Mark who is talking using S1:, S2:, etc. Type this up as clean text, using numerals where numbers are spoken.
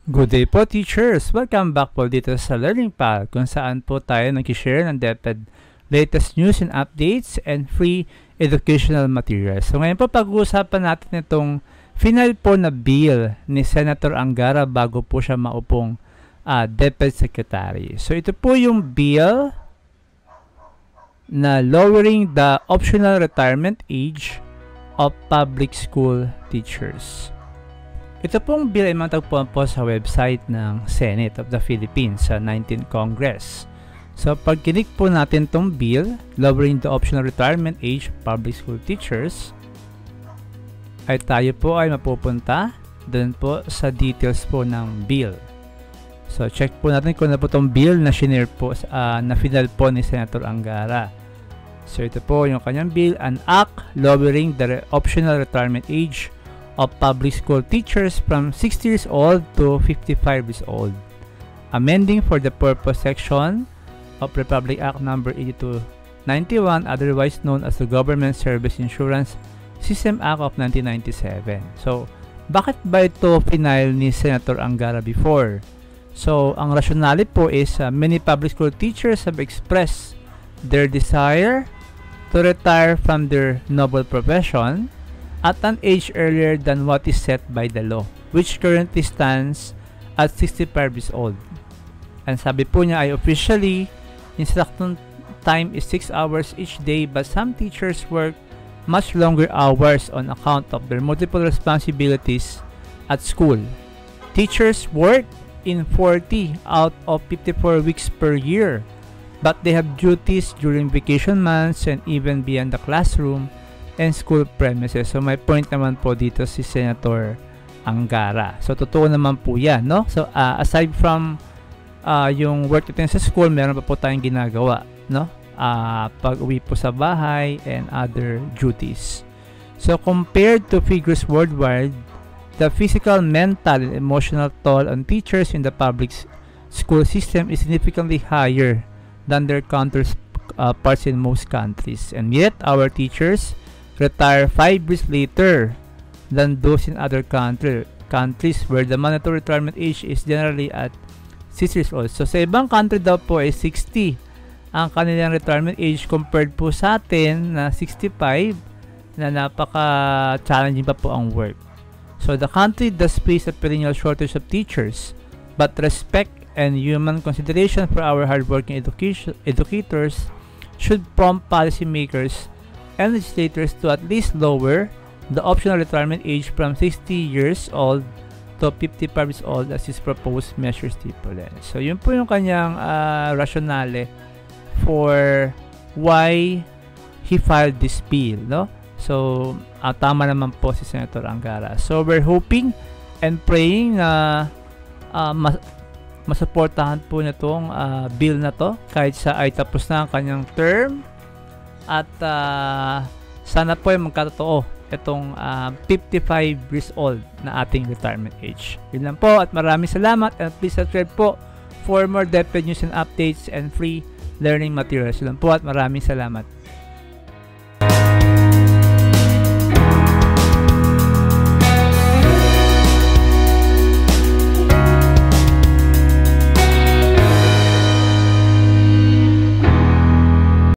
S1: Good day po teachers! Welcome back po dito sa Learning Pal kung saan po tayo nag-share ng DepEd latest news and updates and free educational materials. So ngayon po pag-uusapan natin itong final po na bill ni Senator Angara bago po siya maupong DepEd Secretary. So ito po yung bill na lowering the optional retirement age of public school teachers. Ito pong bill ay matagpuan po sa website ng Senate of the Philippines sa 19th Congress. So pag kinik po natin tong bill, lowering the optional retirement age of public school teachers, ay tayo po ay mapupunta dun po sa details po ng bill. So check po natin kung ano po tong bill na shinare po, na final po ni Senator Angara. So ito po yung kanyang bill, an act lowering the optional retirement age of public school teachers from 60 years old to 55 years old, amending for the purpose section of Republic Act No. 8291, otherwise known as the Government Service Insurance System Act of 1997. So, bakit ba ito final ni Senator Angara before? So, ang rationale po is many public school teachers have expressed their desire to retire from their noble profession at an age earlier than what is set by the law, which currently stands at 65 years old. And sabi po niya ay officially, instruction time is 6 hours each day, but some teachers work much longer hours on account of their multiple responsibilities at school. Teachers work in 40 out of 54 weeks per year, but they have duties during vacation months and even beyond the classroom and school premises. So may point naman po dito si Senator Angara. So totoo naman po yan, no? So aside from yung work natin sa school, meron pa po tayong ginagawa, no? Pag uwi po sa bahay and other duties. So compared to figures worldwide, the physical, mental, and emotional toll on teachers in the public school system is significantly higher than their counterparts in most countries. And yet, our teachers retire 5 years later than those in other countries where the mandatory retirement age is generally at 60 years old. So sa ibang country daw po ay 60 ang kanilang retirement age compared po sa atin na 65 na napaka-challenging pa po ang work. So the country does face a perennial shortage of teachers, but respect and human consideration for our hardworking educators should prompt policymakers and legislators to at least lower the optional retirement age from 60 years old to 55 years old as his proposed measure stipulates. So yun po yung kanyang rationale for why he filed this bill, no? So tama naman po si Senator Angara. So we're hoping and praying na masuportahan po niya tong bill na to kahit sa ay tapos na ang kanyang term. At sana po ay magkatotoo itong 55 years old na ating retirement age. Yun lang po at maraming salamat, and please subscribe po for more DepEd news and updates and free learning materials. Yun lang po at maraming salamat.